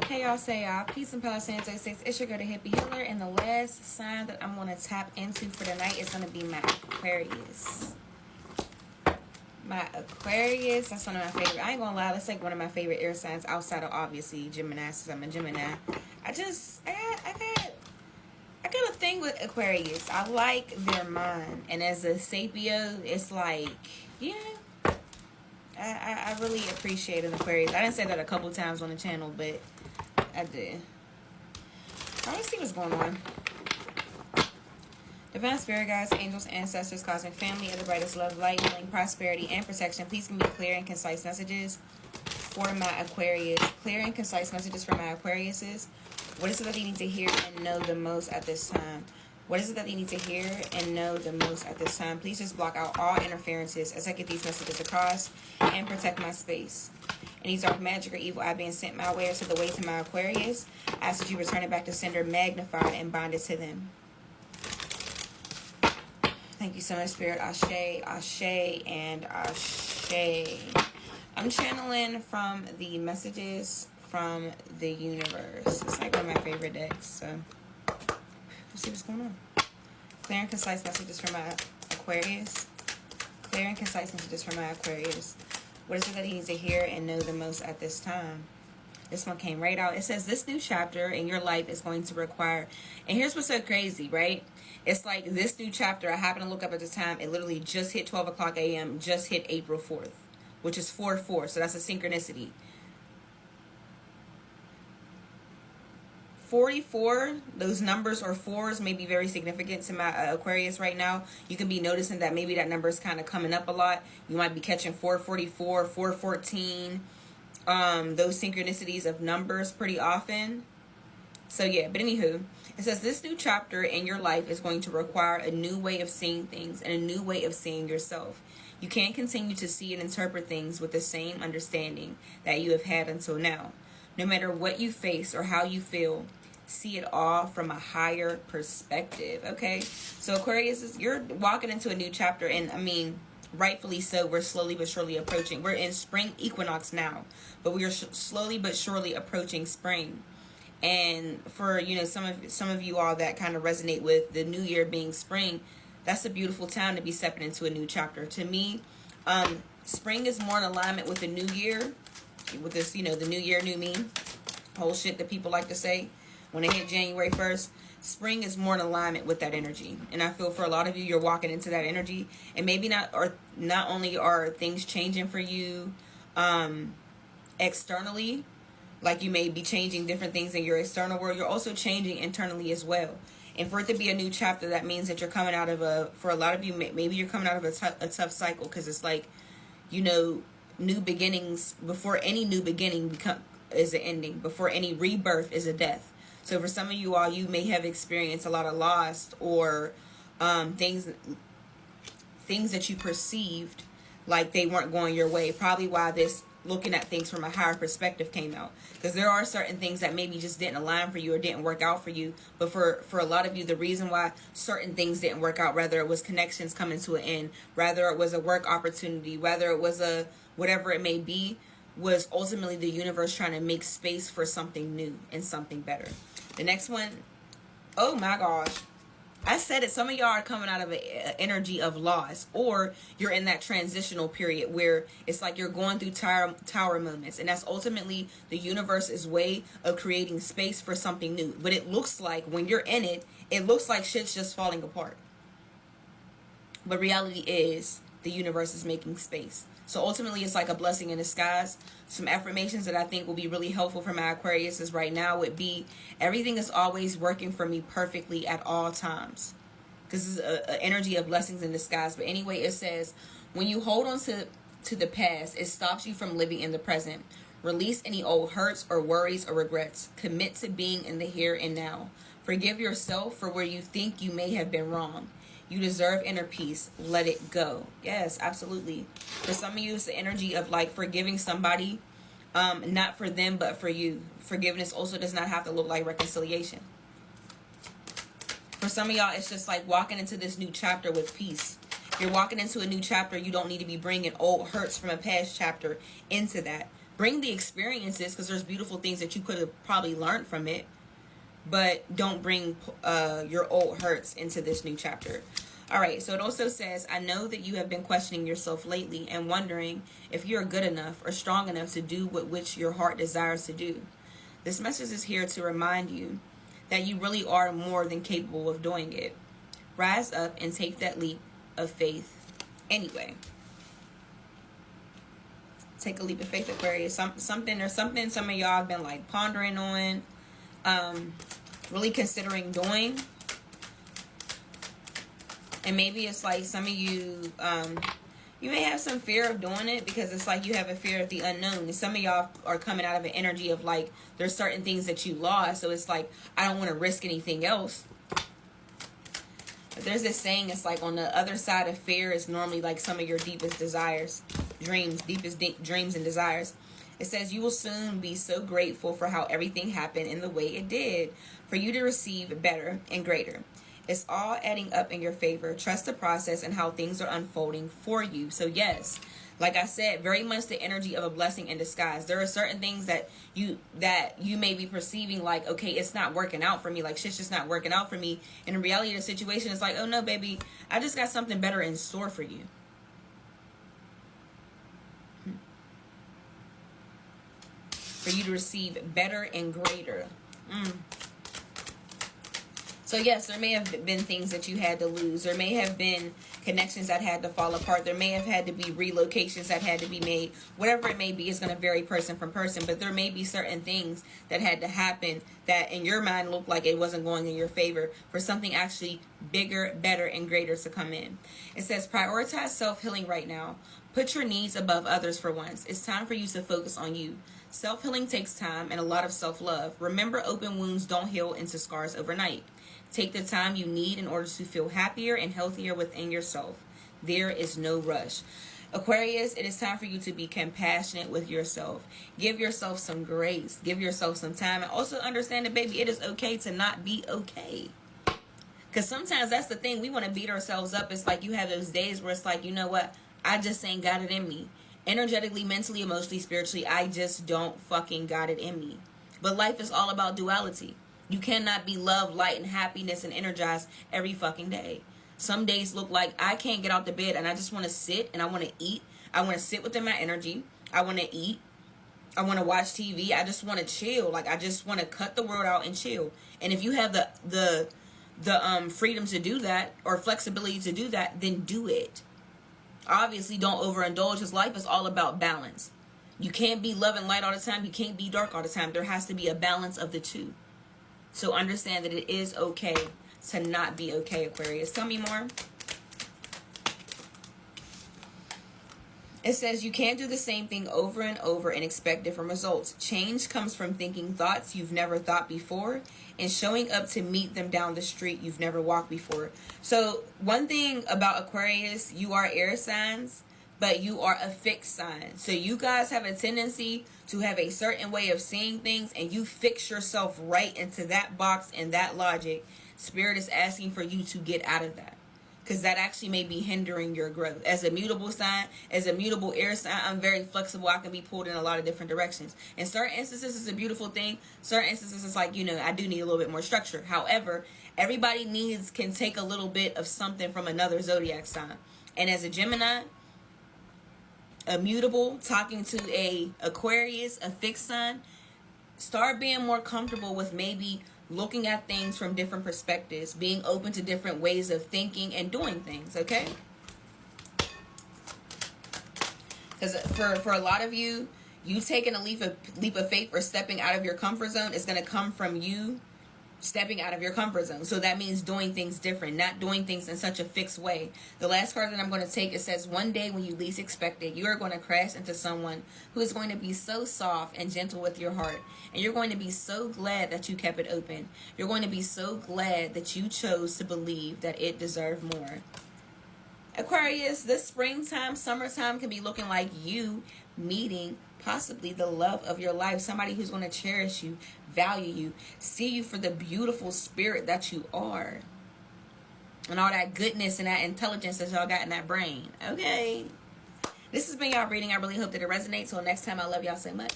Hey y'all, say y'all, peace and power, San 36. It's your girl, the hippie healer, and the last sign that I'm going to tap into for the night is going to be my Aquarius. My Aquarius, that's one of my favorite. I ain't gonna lie, that's like one of my favorite air signs outside of obviously Gemini, since I'm a Gemini. I got a thing with Aquarius. I like their mind, and as a Sapio, it's like, yeah, I really appreciate an Aquarius. I didn't say that a couple times on the channel, but I did. Let's see what's going on. Divine Spirit Guides, Angels, Ancestors, Cosmic Family, other brightest love, light, healing, prosperity, and protection. Please give me clear and concise messages for my Aquarius. Clear and concise messages for my Aquariuses. What is it that they need to hear and know the most at this time? What is it that they need to hear and know the most at this time? Please just block out all interferences as I get these messages across and protect my space. Any dark magic or evil eye being sent my way or to the way to my Aquarius, I ask that you return it back to sender, magnified, and bind it to them. Thank you so much, Spirit. Ashe, Ashe, and Ashe. I'm channeling from the messages from the universe. It's like one of my favorite decks, so let's see what's going on. Clear and concise messages for my Aquarius. Clear and concise messages for my Aquarius. What is it that he needs to hear and know the most at this time? This one came right out. It says, this new chapter in your life is going to require... And here's what's so crazy, right? It's like this new chapter, I happened to look up at the time. It literally just hit 12 o'clock a.m. Just hit April 4th, which is 4-4. So that's a synchronicity. 44, those numbers or fours may be very significant to my Aquarius right now. You can be noticing that maybe that number is kind of coming up a lot. You might be catching 444, 414, those synchronicities of numbers pretty often. So yeah, but anywho, it says this new chapter in your life is going to require a new way of seeing things and a new way of seeing yourself. You can't continue to see and interpret things with the same understanding that you have had until now. No matter what you face or how you feel, see it all from a higher perspective. Okay, so Aquarius, you're walking into a new chapter, and I mean, rightfully so. We're slowly but surely approaching. We're in spring equinox now, but we are slowly but surely approaching spring. And for, you know, some of you all that kind of resonate with the new year being spring, that's a beautiful time to be stepping into a new chapter. To me, spring is more in alignment with the new year, with this, you know, the new year, new me, whole shit that people like to say. When they hit January 1st, spring is more in alignment with that energy. And I feel for a lot of you, you're walking into that energy. And maybe not only are things changing for you externally, like you may be changing different things in your external world, you're also changing internally as well. And for it to be a new chapter, that means that you're coming out of for a lot of you, maybe you're coming out of a tough cycle. Because it's like, you know, new beginnings, before any new beginning is an ending, before any rebirth is a death. So for some of you all, you may have experienced a lot of loss or things that you perceived like they weren't going your way. Probably why this looking at things from a higher perspective came out. Because there are certain things that maybe just didn't align for you or didn't work out for you. But for a lot of you, the reason why certain things didn't work out, whether it was connections coming to an end, whether it was a work opportunity, whether it was a whatever it may be, was ultimately the universe trying to make space for something new and something better. The next one, oh my gosh, I said it, some of y'all are coming out of an energy of loss, or you're in that transitional period where it's like you're going through tower moments, and that's ultimately the universe's way of creating space for something new. But it looks like when you're in it, it looks like shit's just falling apart. But reality is the universe is making space. So ultimately, it's like a blessing in disguise. Some affirmations that I think will be really helpful for my Aquariuses right now would be, everything is always working for me perfectly at all times. Because this is an energy of blessings in disguise. But anyway, it says, when you hold on to the past, it stops you from living in the present. Release any old hurts or worries or regrets. Commit to being in the here and now. Forgive yourself for where you think you may have been wrong. You deserve inner peace. Let it go. Yes, absolutely. For some of you, it's the energy of like forgiving somebody, not for them, but for you. Forgiveness also does not have to look like reconciliation. For some of y'all, it's just like walking into this new chapter with peace. You're walking into a new chapter. You don't need to be bringing old hurts from a past chapter into that. Bring the experiences, because there's beautiful things that you could have probably learned from it, but don't bring your old hurts into this new chapter. All right, so it also says, I know that you have been questioning yourself lately and wondering if you're good enough or strong enough to do what which your heart desires to do. This message is here to remind you that you really are more than capable of doing it. Rise up and take that leap of faith anyway. Take a leap of faith, Aquarius. Something some of y'all have been like pondering on, really considering doing. And maybe it's like some of you, you may have some fear of doing it because it's like you have a fear of the unknown. And some of y'all are coming out of an energy of like, there's certain things that you lost. So it's like, I don't want to risk anything else. But there's this saying, it's like on the other side of fear is normally like some of your deepest desires, dreams and desires. It says you will soon be so grateful for how everything happened in the way it did for you to receive better and greater. It's all adding up in your favor. Trust the process and how things are unfolding for you. So yes, like I said, very much the energy of a blessing in disguise. There are certain things that you may be perceiving like, okay, it's not working out for me. Like shit's just not working out for me. And in reality, the situation is like, oh no, baby, I just got something better in store for you. For you to receive better and greater. So yes, there may have been things that you had to lose. There may have been connections that had to fall apart. There may have had to be relocations that had to be made. Whatever it may be, it's going to vary person from person. But there may be certain things that had to happen that in your mind looked like it wasn't going in your favor for something actually bigger, better, and greater to come in. It says prioritize self-healing right now. Put your needs above others for once. It's time for you to focus on you. Self-healing takes time and a lot of self-love. Remember, open wounds don't heal into scars overnight. Take the time you need in order to feel happier and healthier within yourself. There is no rush. Aquarius, it is time for you to be compassionate with yourself. Give yourself some grace. Give yourself some time. And also understand that, baby, it is okay to not be okay. Because sometimes that's the thing. We want to beat ourselves up. It's like you have those days where it's like, you know what? I just ain't got it in me. Energetically, mentally, emotionally, spiritually, I just don't fucking got it in me. But life is all about duality. You cannot be love, light, and happiness and energized every fucking day. Some days look like I can't get out the bed and I just want to sit and I want to eat. I want to sit within my energy. I want to eat. I want to watch TV. I just want to chill. Like I just want to cut the world out and chill. And if you have the freedom to do that or flexibility to do that, then do it. Obviously, don't overindulge because life is all about balance. You can't be love and light all the time. You can't be dark all the time. There has to be a balance of the two. So understand that it is okay to not be okay, Aquarius. Tell me more. It says you can't do the same thing over and over and expect different results. Change comes from thinking thoughts you've never thought before and showing up to meet them down the street you've never walked before. So one thing about Aquarius, you are air signs, but you are a fixed sign. So you guys have a tendency to have a certain way of seeing things and you fix yourself right into that box and that logic. Spirit is asking for you to get out of that. Because that actually may be hindering your growth. As a mutable sign, as a mutable air sign, I'm very flexible. I can be pulled in a lot of different directions. In certain instances, it's a beautiful thing. Certain instances, it's like, you know, I do need a little bit more structure. However, everybody can take a little bit of something from another zodiac sign. And as a Gemini, a mutable, talking to a Aquarius, a fixed sign, start being more comfortable with maybe looking at things from different perspectives, being open to different ways of thinking and doing things, okay? Because for a lot of you, you taking a leap of faith or stepping out of your comfort zone is going to come from you stepping out of your comfort zone. So that means doing things different, not doing things in such a fixed way. The last card that I'm going to take, it says, one day when you least expect it, you are going to crash into someone who is going to be so soft and gentle with your heart. And you're going to be so glad that you kept it open. You're going to be so glad that you chose to believe that it deserved more. Aquarius, this springtime, summertime can be looking like you meeting possibly the love of your life. Somebody who's going to cherish you, value you, see you for the beautiful spirit that you are. And all that goodness and that intelligence that y'all got in that brain. Okay. This has been y'all reading. I really hope that it resonates. So next time, I love y'all so much.